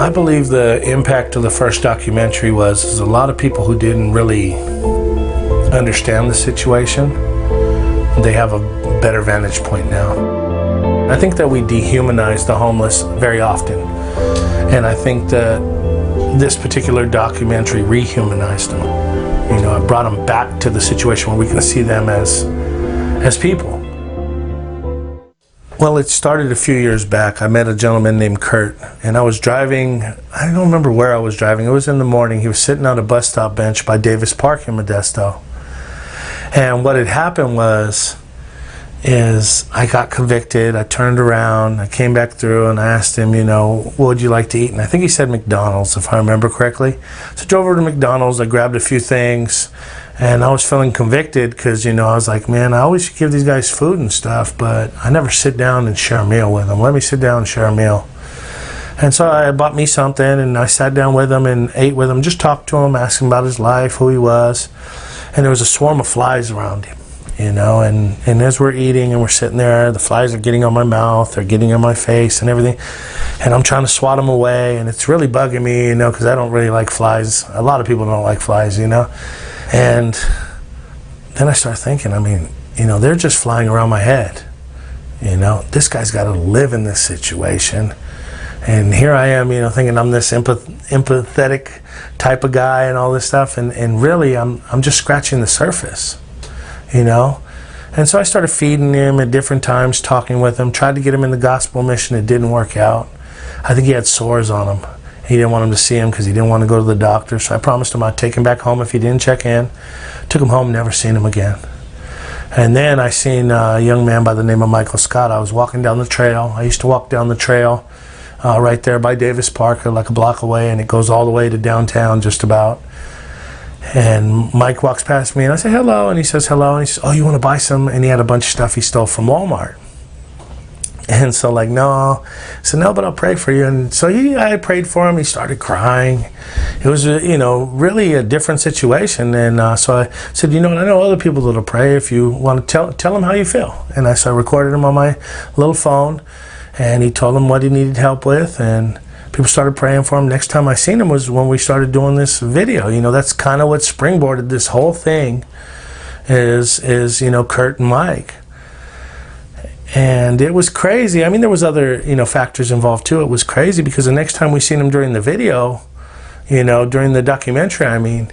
I believe the impact of the first documentary was a lot of people who didn't really understand the situation, they have a better vantage point now. I think that we dehumanize the homeless very often, and I think that this particular documentary rehumanized them. You know, it brought them back to the situation where we can see them as people. Well, it started a few years back. I met a gentleman named Kurt, and I was driving, I don't remember where I was driving. It was in the morning. He was sitting on a bus stop bench by Davis Park in Modesto. And what had happened is I got convicted. I turned around, I came back through, and I asked him, you know, what would you like to eat? And I think he said McDonald's, if I remember correctly. So I drove over to McDonald's, I grabbed a few things, and I was feeling convicted because, you know, I was like, man, I always give these guys food and stuff, but I never sit down and share a meal with them. Let me sit down and share a meal. And so I bought me something, and I sat down with him and ate with him, just talked to him, asked him about his life, who he was. And there was a swarm of flies around him, you know, and as we're eating and we're sitting there, the flies are getting on my mouth, they're getting on my face and everything, and I'm trying to swat them away, and it's really bugging me, you know, because I don't really like flies. A lot of people don't like flies, you know. And then I start thinking, I mean, you know, they're just flying around my head. You know, this guy's got to live in this situation. And here I am, you know, thinking I'm this empathetic type of guy and all this stuff. And really, I'm just scratching the surface, you know. And so I started feeding him at different times, talking with him, tried to get him in the gospel mission. It didn't work out. I think he had sores on him. He didn't want him to see him because he didn't want to go to the doctor. So I promised him I'd take him back home if he didn't check in. Took him home, never seen him again. And then I seen a young man by the name of Michael Scott. I was walking down the trail. I used to walk down the trail right there by Davis Park, like a block away, and it goes all the way to downtown just about. And Mike walks past me, and I say hello, and he says hello, and he says, oh, you want to buy some? And he had a bunch of stuff he stole from Walmart. And so, like, no. I said, no, but I'll pray for you. And so I prayed for him. He started crying. It was, you know, really a different situation. And so I said, you know, I know other people that'll pray if you want to tell them how you feel. And I recorded him on my little phone, and he told him what he needed help with, and people started praying for him. Next time I seen him was when we started doing this video. You know, that's kind of what springboarded this whole thing is, you know, Kurt and Mike. And it was crazy. I mean, there was other, you know, factors involved too. It was crazy because the next time we seen him during the video, you know, during the documentary, I mean,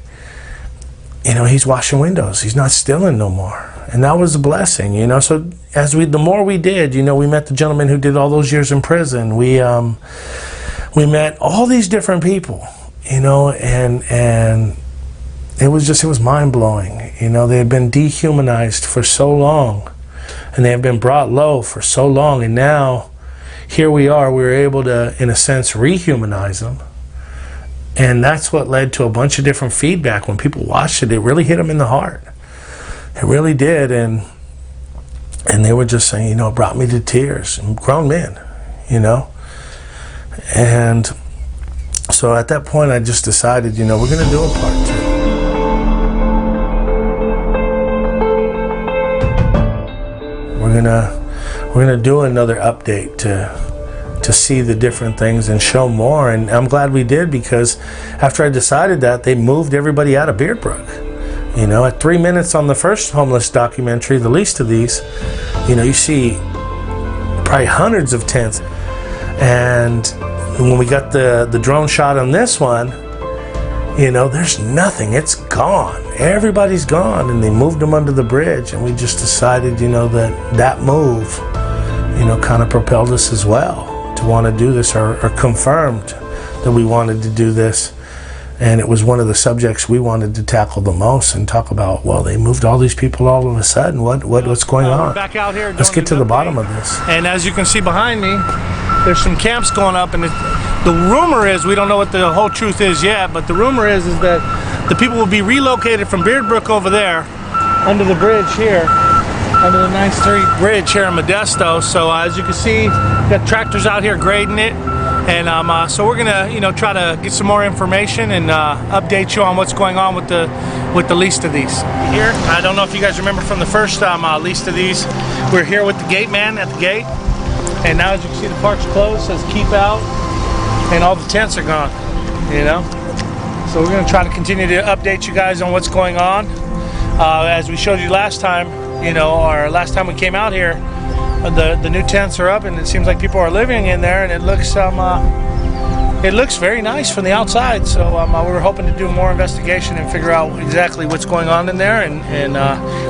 you know, he's washing windows. He's not stealing no more. And that was a blessing, you know. So the more we did, you know, we met the gentleman who did all those years in prison. We met all these different people, you know, and it was mind-blowing. You know, they had been dehumanized for so long, and they have been brought low for so long, and now here we are, we were able to, in a sense, rehumanize them. And that's what led to a bunch of different feedback. When people watched it, it really hit them in the heart. It really did, and they were just saying, you know, it brought me to tears. Grown men, you know. And so at that point, I just decided, you know, we're going to do a part 2. We're gonna do another update to see the different things and show more. And I'm glad we did, because after I decided that, they moved everybody out of Beard Brook. You know, at 3 minutes on the first homeless documentary, the least of these, you know, you see probably hundreds of tents. And when we got the drone shot on this one, you know, there's nothing. It's gone. Everybody's gone, and they moved them under the bridge. And we just decided, you know, that move, you know, kind of propelled us as well to want to do this, or confirmed that we wanted to do this. And it was one of the subjects we wanted to tackle the most and talk about. Well, they moved all these people all of a sudden. What's going on? Back out here. Let's get to the bottom of this. And as you can see behind me, there's some camps going up, and the rumor is, we don't know what the whole truth is yet, but the rumor is that the people will be relocated from Beard Brook over there, under the bridge here, under the 9th Street Bridge here in Modesto. So as you can see, got tractors out here grading it. And so we're gonna, you know, try to get some more information and update you on what's going on with the least of these. Here, I don't know if you guys remember from the first least of these, we're here with the gate man at the gate, and now as you can see, the park's closed, says keep out. and all the tents are gone, you know. So we're going to try to continue to update you guys on what's going on. As we showed you last time, you know, or last time we came out here, the new tents are up, and it seems like people are living in there, and it looks very nice from the outside. So we're hoping to do more investigation and figure out exactly what's going on in there, and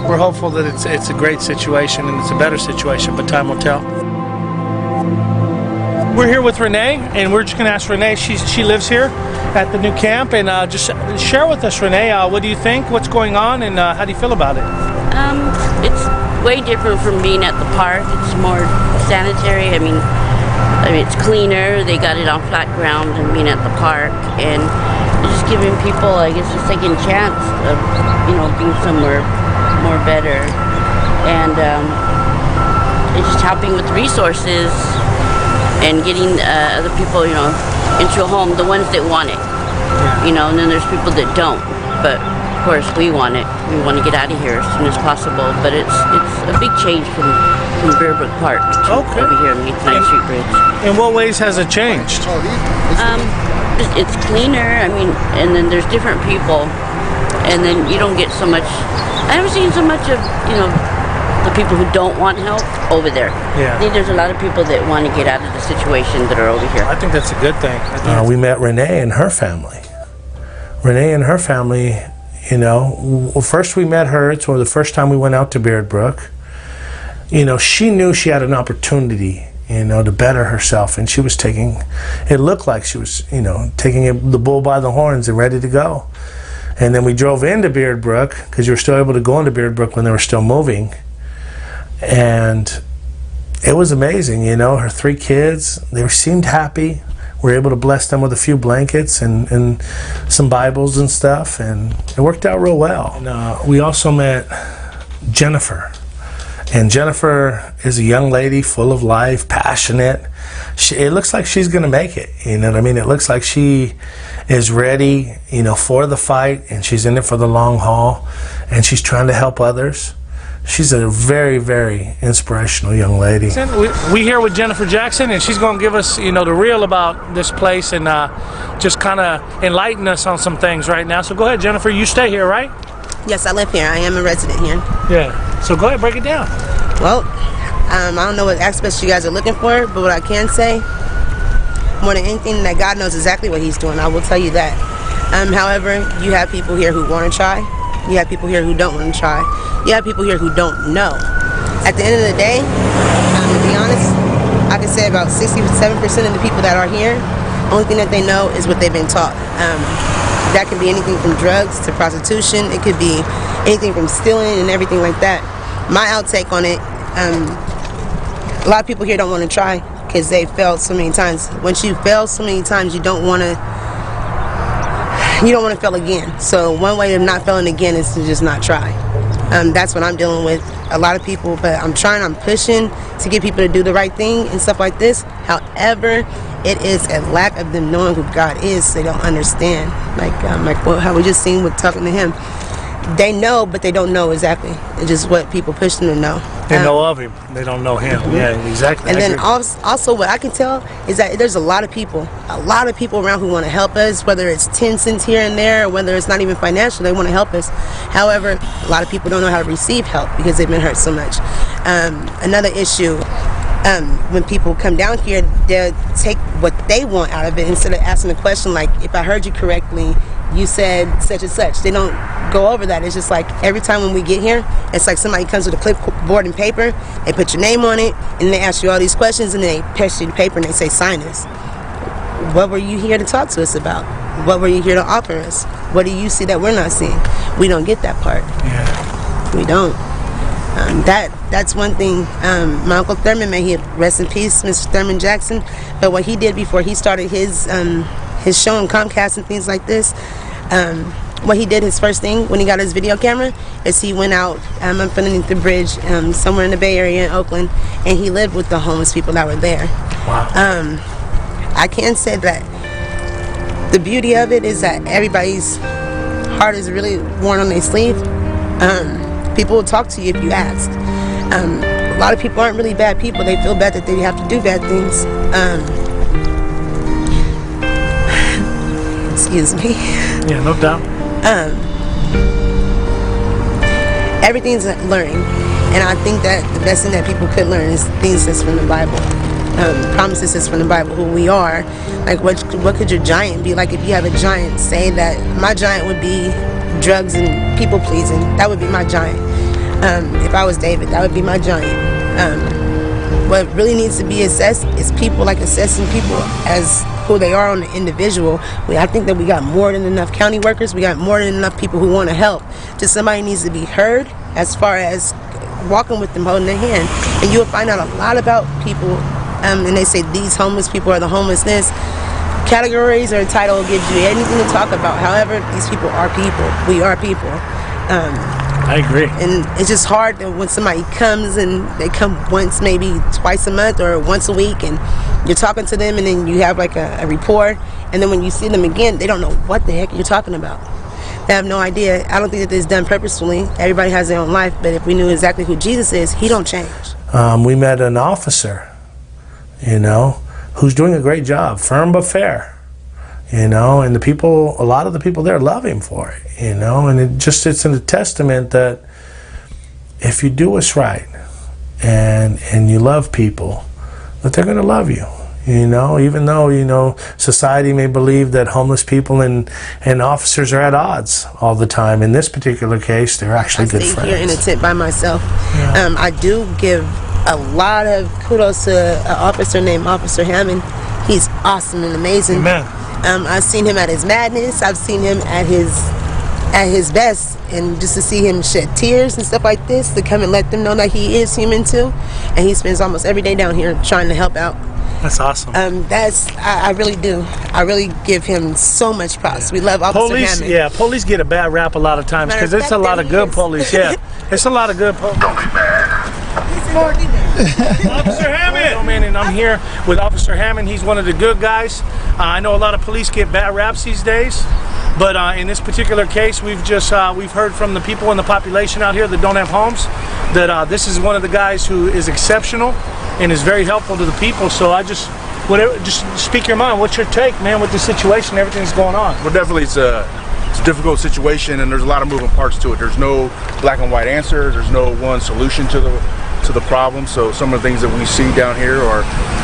we're hopeful that it's a great situation and it's a better situation, but time will tell. We're here with Renee, and we're just going to ask Renee. She lives here at the new camp, and just share with us, Renee, what do you think? What's going on, and how do you feel about it? It's way different from being at the park. It's more sanitary. I mean, it's cleaner. They got it on flat ground than being at the park, and it's just giving people, I guess, a second chance of, you know, being somewhere more better, and it's just helping with resources and getting other people, you know, into a home, the ones that want it, you know, and then there's people that don't. But of course, we want it. We want to get out of here as soon as possible. But it's a big change from Bear Brook Park to over here on the 9th Street Bridge. In what ways has it changed? It's cleaner. I mean, and then there's different people, and then you don't get so much. I haven't seen so much of, you know, the people who don't want help over there. Yeah. I think there's a lot of people that want to get out of the situation that are over here. I think that's a good thing. We met Renee and her family. Renee and her family, you know, well, first we met her. It's the first time we went out to Beard Brook. You know, she knew she had an opportunity, you know, to better herself, and she was it looked like she was, you know, taking the bull by the horns and ready to go. And then we drove into Beard Brook, because you were still able to go into Beard Brook when they were still moving. And it was amazing, you know, her 3 kids, they seemed happy. We were able to bless them with a few blankets and some Bibles and stuff, and it worked out real well. And, we also met Jennifer. And Jennifer is a young lady full of life, passionate. It looks like she's going to make it, you know what I mean? It looks like she is ready, you know, for the fight, and she's in it for the long haul, and she's trying to help others. She's a very, very inspirational young lady. We here with Jennifer Jackson, and she's going to give us, you know, the real about this place and just kind of enlighten us on some things right now. So go ahead, Jennifer. You stay here, right? Yes, I live here. I am a resident here. Yeah. So go ahead, break it down. Well, I don't know what aspects you guys are looking for, but what I can say, more than anything, that God knows exactly what He's doing. I will tell you that. However, you have people here who want to try. You have people here who don't want to try. You have people here who don't know. At the end of the day, to be honest, I can say about 67% of the people that are here, only thing that they know is what they've been taught. That can be anything from drugs to prostitution. It could be anything from stealing and everything like that. My outtake on it, a lot of people here don't want to try because they failed so many times. Once you fail so many times, you don't want to fail again. So one way of not failing again is to just not try. That's what I'm dealing with. A lot of people, but I'm pushing to get people to do the right thing and stuff like this. However, it is a lack of them knowing who God is. They don't understand. Like how we just seen with talking to him. They know, but they don't know exactly. It's just what people push them to know. They know of him. They don't know him. Yeah, exactly. And then also what I can tell is that there's a lot of people around who want to help us, whether it's 10 cents here and there, or whether it's not even financial, they want to help us. However, a lot of people don't know how to receive help because they've been hurt so much. Another issue, when people come down here, they'll take what they want out of it instead of asking a question like, if I heard you correctly, you said such and such. They don't go over that. It's just like every time when we get here, it's like somebody comes with a clipboard and paper, they put your name on it, and they ask you all these questions, and then they pass you the paper and they say, sign this. What were you here to talk to us about? What were you here to offer us? What do you see that we're not seeing? We don't get that part. Yeah. We don't. That's one thing. My Uncle Thurman, may he rest in peace, Mr. Thurman Jackson, but what he did before he started his show on Comcast and things like this, what he did, his first thing when he got his video camera, is he went out underneath the bridge somewhere in the Bay Area in Oakland, and he lived with the homeless people that were there. Wow. I can say that the beauty of it is that everybody's heart is really worn on their sleeve. People will talk to you if you ask. A lot of people aren't really bad people. They feel bad that they have to do bad things. Excuse me. Yeah, no doubt. Everything's learning, and I think that the best thing that people could learn is things that's from the Bible. Promises that's from the Bible, who we are. Like, what could your giant be? Like, if you have a giant, say that my giant would be drugs and people pleasing. That would be my giant. If I was David, that would be my giant. What really needs to be assessed is people, like assessing people as who they are on the individual. I think that we got more than enough county workers. We got more than enough people who want to help. Just somebody needs to be heard as far as walking with them, holding their hand. And you'll find out a lot about people. And they say these homeless people are the homelessness. Categories or a title gives you anything to talk about. However, these people are people. We are people. I agree. And it's just hard that when somebody comes and they come once, maybe twice a month or once a week, and you're talking to them and then you have like a rapport, and then when you see them again, they don't know what the heck you're talking about. They have no idea. I don't think that this is done purposefully. Everybody has their own life, but if we knew exactly who Jesus is, he don't change. We met an officer, who's doing a great job, firm but fair. And a lot of the people there love him for it, and it's a testament that if you do what's right and you love people, that they're going to love you, even though, society may believe that homeless people and officers are at odds all the time. In this particular case, they're actually good friends. I stay here in a tent by myself. Yeah. I do give a lot of kudos to an officer named Officer Hammond. He's awesome and amazing. Amen. I've seen him at his madness. I've seen him at his best, and just to see him shed tears and stuff like this, to come and let them know that he is human too, and he spends almost every day down here trying to help out. That's awesome. I really do. I really give him so much props. Yeah. We love Officer Hammond. Yeah, police get a bad rap a lot of times because it's a lot of good police. Yeah, it's a lot of good police. Don't be mad. Officer Hammond! And I'm here with Officer Hammond. He's one of the good guys. I know a lot of police get bad raps these days, but in this particular case, we've heard from the people in the population out here that don't have homes that this is one of the guys who is exceptional and is very helpful to the people. So just speak your mind. What's your take, man, with the situation, everything that's going on? Well, definitely it's a difficult situation, and there's a lot of moving parts to it. There's no black and white answer. There's no one solution to the problem. So some of the things that we see down here are,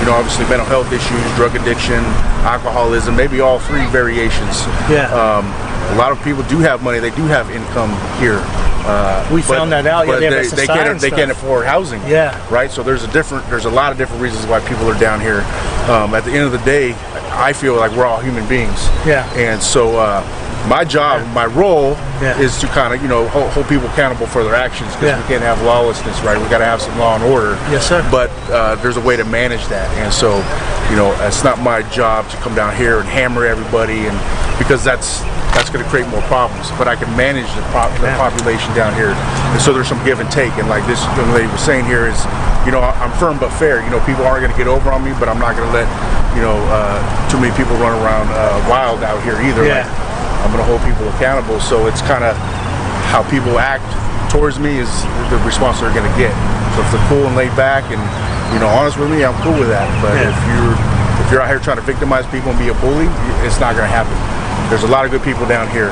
obviously mental health issues, drug addiction, alcoholism, maybe all three variations. Yeah. A lot of people do have money. They do have income here. We found that out. But yeah, they can't afford housing. Yeah. Right. So there's a lot of different reasons why people are down here. At the end of the day, I feel like we're all human beings. Yeah. And so my job, my role is to kind of, hold people accountable for their actions, because we can't have lawlessness, right? We got to have some law and order. Yes, sir. But there's a way to manage that. And so, it's not my job to come down here and hammer everybody, and because that's going to create more problems. But I can manage the population down here. And so there's some give and take. And like this young lady was saying here is, I'm firm but fair. People aren't going to get over on me, but I'm not going to let, too many people run around wild out here either. Yeah. Like, I'm going to hold people accountable. So it's kind of how people act towards me is the response they're going to get. So if they're cool and laid back and, honest with me, I'm cool with that. But if you're out here trying to victimize people and be a bully, it's not going to happen. There's a lot of good people down here,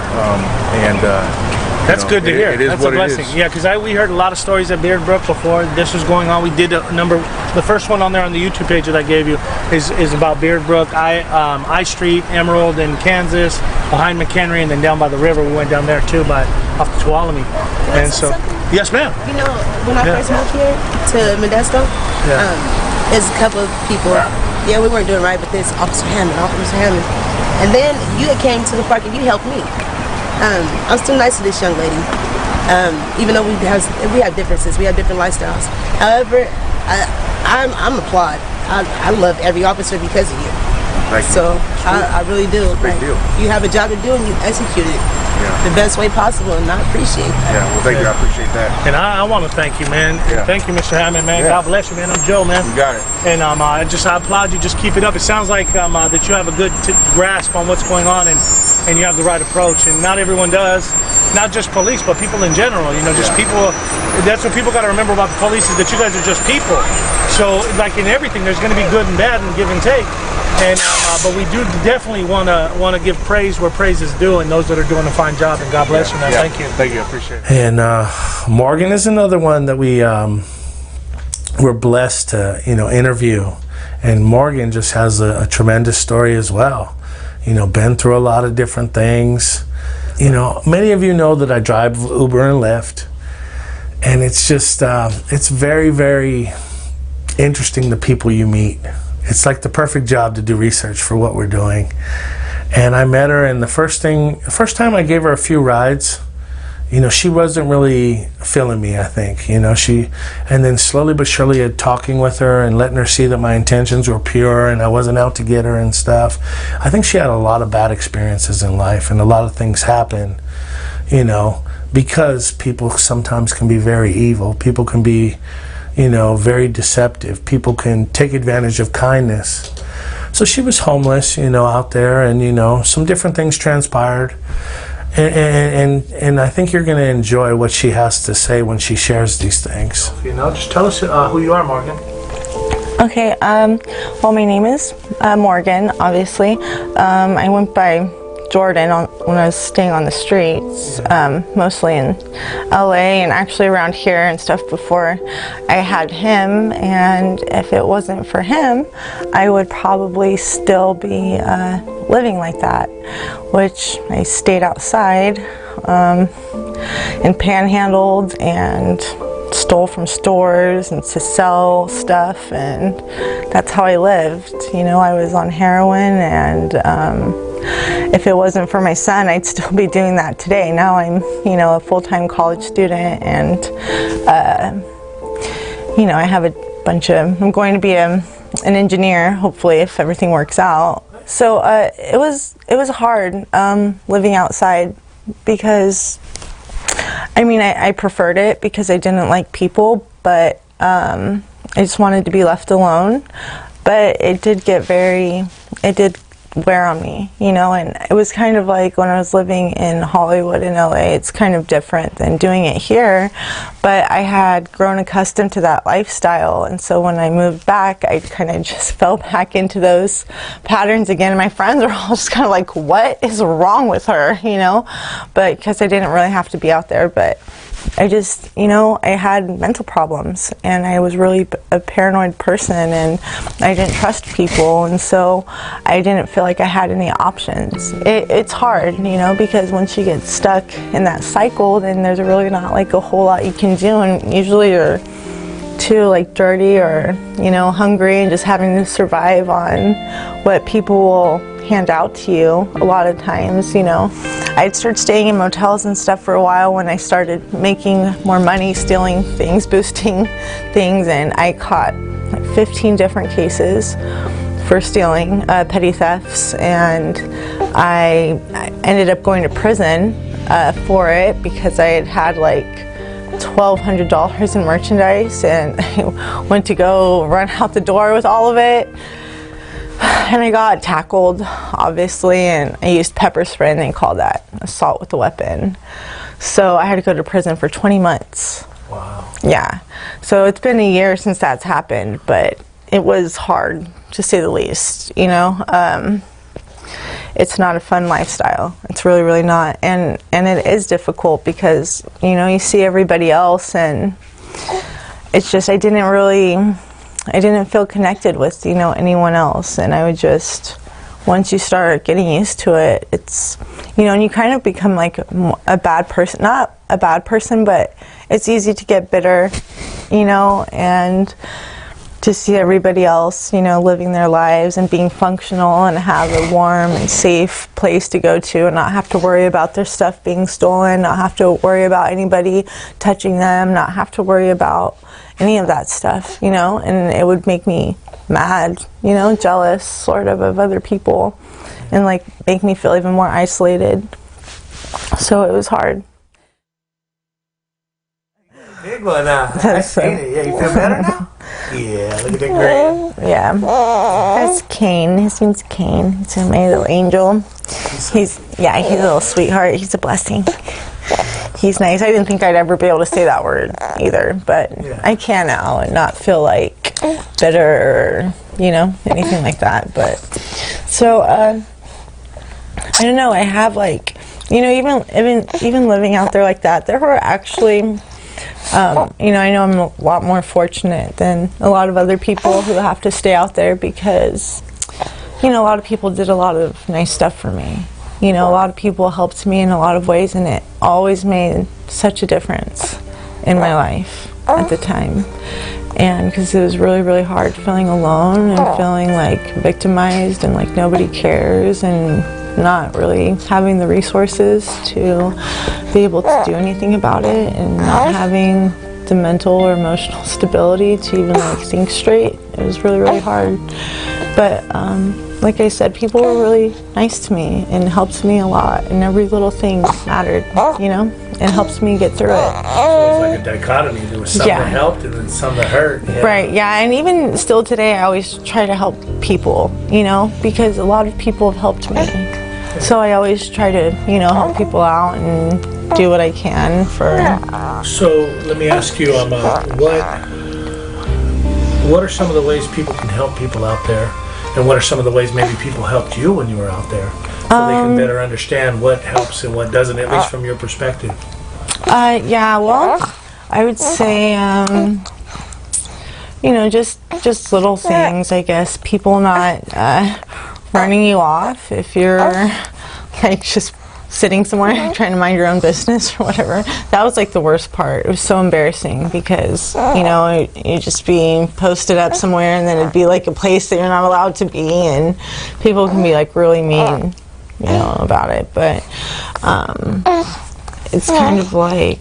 that's good to hear. It is That's what a blessing. Yeah, because we heard a lot of stories at Beard Brook before this was going on. We did the first one on there on the YouTube page that I gave you is about Beard Brook, I Street, Emerald, and Kansas, behind McHenry, and then down by the river. We went down there too, off the Tuolumne. And so, yes, ma'am. When I first moved here to Modesto, there's a couple of people. Yeah, we weren't doing right, but there's Officer Hammond. And then you came to the park and you helped me. I was too nice to this young lady, even though we have differences, we have different lifestyles. However, I'm applaud. I love every officer because of you. Thank you. So I really do. It's a big deal. You have a job to do and you execute it the best way possible, and I appreciate that. Yeah, well, thank you. I appreciate that. And I want to thank you, man. Yeah. Thank you, Mr. Hammond, man. Yeah. God bless you, man. I'm Joe, man. You got it. And I applaud you. Just keep it up. It sounds like that you have a good grasp on what's going on, and you have the right approach. And not everyone does. not just police, but people in general. You know, just people. That's what people got to remember about the police is that you guys are just people. So, like in everything, there's going to be good and bad and give and take. And but we do definitely want to give praise where praise is due, and those that are doing a fine job. And God bless you, man. Thank you. Thank you. I appreciate it. And Morgan is another one that we're blessed to interview. And Morgan just has a tremendous story as well. Been through a lot of different things. Many of you know that I drive Uber and Lyft, and it's just it's very, very interesting the people you meet. It's like the perfect job to do research for what we're doing. And I met her, and the first time I gave her a few rides, she wasn't really feeling me, I think. And then slowly but surely talking with her and letting her see that my intentions were pure and I wasn't out to get her and stuff. I think she had a lot of bad experiences in life, and a lot of things happen, because people sometimes can be very evil. People can be, very deceptive. People can take advantage of kindness. So she was homeless, out there, and, some different things transpired. And I think you're going to enjoy what she has to say when she shares these things. Just tell us who you are, Morgan. Okay, well, my name is Morgan, obviously. I went by Jordan when I was staying on the streets, mostly in LA and actually around here and stuff before I had him. And if it wasn't for him, I would probably still be living like that, which I stayed outside and panhandled and stole from stores and to sell stuff, and that's how I lived. I was on heroin, and if it wasn't for my son, I'd still be doing that today. Now I'm, a full-time college student, and I have a bunch of, I'm going to be an engineer, hopefully, if everything works out. So it was hard living outside, because I preferred it because I didn't like people, but I just wanted to be left alone. But it did wear on me, and it was kind of like when I was living in Hollywood in LA. It's kind of different than doing it here, but I had grown accustomed to that lifestyle, and so when I moved back, I kind of just fell back into those patterns again. And my friends are all just kind of like, what is wrong with her, but because I didn't really have to be out there, but I just, I had mental problems, and I was really a paranoid person, and I didn't trust people, and so I didn't feel like I had any options. It's hard, because once you get stuck in that cycle, then there's really not like a whole lot you can do, and usually you're too dirty or, hungry and just having to survive on what people will hand out to you a lot of times. I'd start staying in motels and stuff for a while when I started making more money, stealing things, boosting things, and I caught 15 different cases for stealing, petty thefts, and I ended up going to prison for it because I had $1,200 in merchandise, and I went to go run out the door with all of it. And I got tackled, obviously, and I used pepper spray, and they called that assault with a weapon. So I had to go to prison for 20 months. Wow. Yeah. So it's been a year since that's happened, but it was hard, to say the least. It's not a fun lifestyle. It's really, really not. And it is difficult because, you see everybody else, and it's just, I didn't feel connected with, anyone else. And I would just, once you start getting used to it, it's, and you kind of become like a bad person. Not a bad person, but it's easy to get bitter, and to see everybody else, living their lives and being functional and have a warm and safe place to go to and not have to worry about their stuff being stolen, not have to worry about anybody touching them, not have to worry about any of that stuff, and it would make me mad, jealous sort of other people, and make me feel even more isolated. So it was hard. Big one, I've seen it. Yeah, you feel better now? Yeah, look at that grin. Yeah. That's Kane. His name's Kane. He's my little angel. He's a little sweetheart. He's a blessing. he's nice. I didn't think I'd ever be able to say that word either, but I can now and not feel like bitter or, you know, anything like that. But so I don't know. I have like, you know, even living out there like that, there were actually, you know, I know I'm a lot more fortunate than a lot of other people who have to stay out there because, you know, a lot of people did a lot of nice stuff for me. You know, a lot of people helped me in a lot of ways, and it always made such a difference in my life at the time. And because it was really, really hard feeling alone and feeling like victimized and like nobody cares and not really having the resources to be able to do anything about it and not having the mental or emotional stability to even like think straight. It was really, really hard. But like I said, people were really nice to me and helped me a lot, and every little thing mattered, you know, and helps me get through it. So it's like a dichotomy. There was some that helped and then some that hurt. Yeah. Right, yeah, and even still today, I always try to help people, you know, because a lot of people have helped me. So I always try to, you know, help people out and do what I can for... So let me ask you, what are some of the ways people can help people out there? And what are some of the ways maybe people helped you when you were out there? So they can better understand what helps and what doesn't, at least from your perspective. Yeah, well, I would say, you know, just little things, I guess. People not running you off if you're like just sitting somewhere trying to mind your own business or whatever. That was like the worst part. It was so embarrassing because, you know, you'd just be posted up somewhere and then it'd be like a place that you're not allowed to be, and people can be like really mean, you know, about it. But it's kind of like,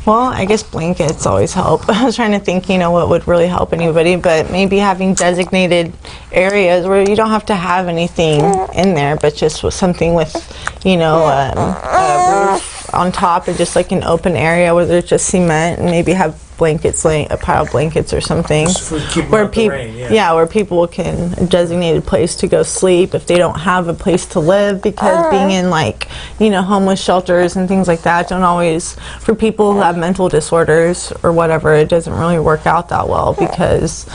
well, I guess blankets always help. I was trying to think, you know, what would really help anybody, but maybe having designated areas where you don't have to have anything in there, but just with something with, you know, a roof on top and just like an open area where there's just cement, and maybe have blankets, like a pile of blankets or something, where people, where people can, a designated place to go sleep if they don't have a place to live, because being in like, you know, homeless shelters and things like that don't always, for people who have mental disorders or whatever, it doesn't really work out that well because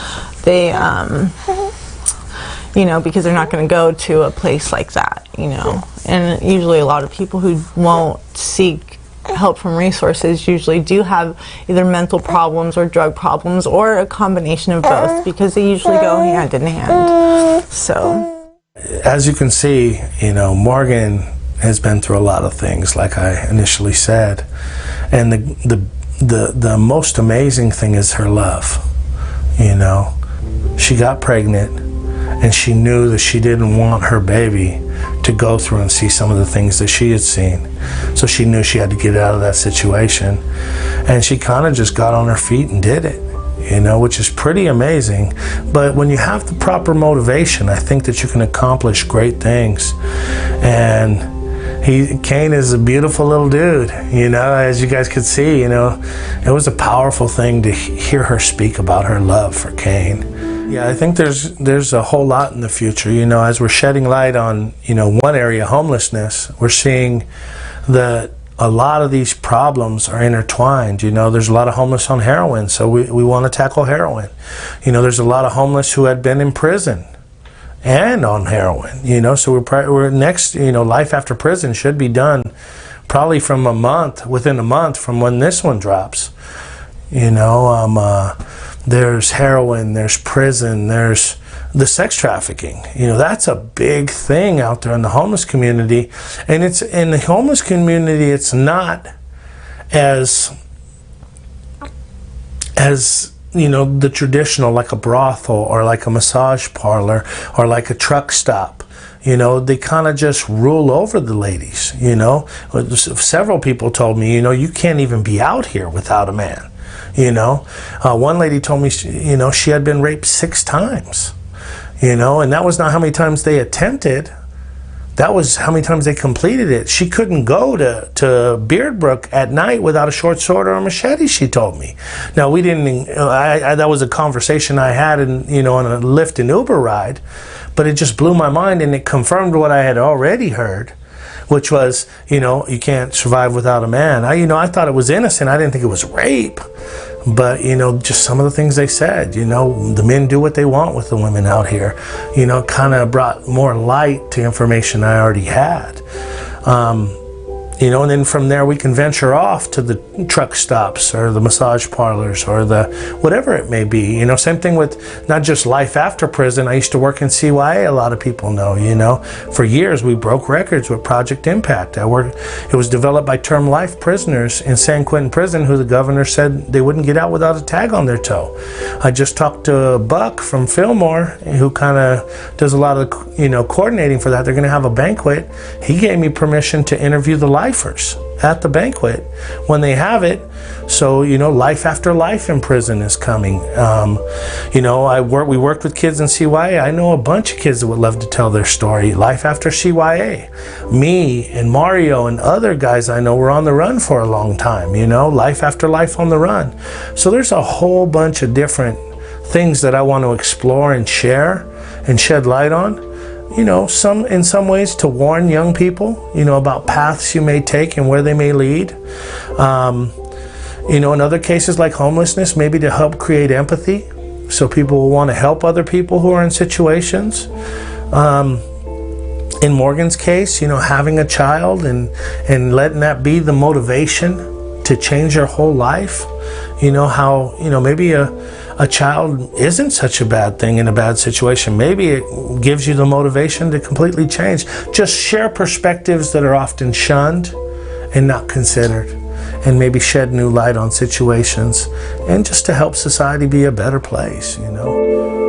they, you know, because they're not going to go to a place like that, you know. And usually a lot of people who won't seek help from resources usually do have either mental problems or drug problems or a combination of both, because they usually go hand in hand. So, as you can see, you know, Morgan has been through a lot of things, like I initially said, and the most amazing thing is her love. You know, she got pregnant and she knew that she didn't want her baby to go through and see some of the things that she had seen. So she knew she had to get out of that situation. And she kind of just got on her feet and did it, you know, which is pretty amazing. But when you have the proper motivation, I think that you can accomplish great things. And Kane is a beautiful little dude, you know, as you guys could see, you know. It was a powerful thing to hear her speak about her love for Kane. Yeah, I think there's a whole lot in the future, you know, as we're shedding light on, you know, one area, homelessness. We're seeing that a lot of these problems are intertwined. You know, there's a lot of homeless on heroin, so we want to tackle heroin. You know, there's a lot of homeless who had been in prison and on heroin, you know, so we're next, you know, life after prison should be done probably within a month from when this one drops. You know, there's heroin, there's prison, there's the sex trafficking. You know, that's a big thing out there in the homeless community. And it's in the homeless community, it's not as you know, the traditional, like a brothel or like a massage parlor or like a truck stop. You know, they kind of just rule over the ladies, you know. Several people told me, you know, you can't even be out here without a man. You know, one lady told me, you know, she had been raped 6 times, you know, and that was not how many times they attempted. That was how many times they completed it. She couldn't go to Beardbrook at night without a short sword or a machete, she told me. Now, we didn't, that was a conversation I had in, you know, on a Lyft and Uber ride, but it just blew my mind, and it confirmed what I had already heard, which was, you know, you can't survive without a man. I thought it was innocent. I didn't think it was rape. But, you know, just some of the things they said, you know, the men do what they want with the women out here, you know, kind of brought more light to information I already had. You know, and then from there we can venture off to the truck stops or the massage parlors or the whatever it may be. You know, same thing with not just life after prison. I used to work in CYA, a lot of people know, you know. For years we broke records with Project Impact. It was developed by term life prisoners in San Quentin Prison who the governor said they wouldn't get out without a tag on their toe. I just talked to Buck from Fillmore, who kind of does a lot of, you know, coordinating for that. They're going to have a banquet. He gave me permission to interview the lifers at the banquet when they have it. So, you know, life after life in prison is coming. You know, we worked with kids in CYA. I know a bunch of kids that would love to tell their story. Life after CYA. Me and Mario and other guys I know were on the run for a long time, you know, life after life on the run. So there's a whole bunch of different things that I want to explore and share and shed light on. You know, in some ways to warn young people, you know, about paths you may take and where they may lead. You know, in other cases like homelessness, maybe to help create empathy so people will want to help other people who are in situations. In Morgan's case, you know, having a child and letting that be the motivation to change your whole life. You know, how, you know, maybe a child isn't such a bad thing in a bad situation. Maybe it gives you the motivation to completely change. Just share perspectives that are often shunned and not considered, and maybe shed new light on situations, and just to help society be a better place, you know.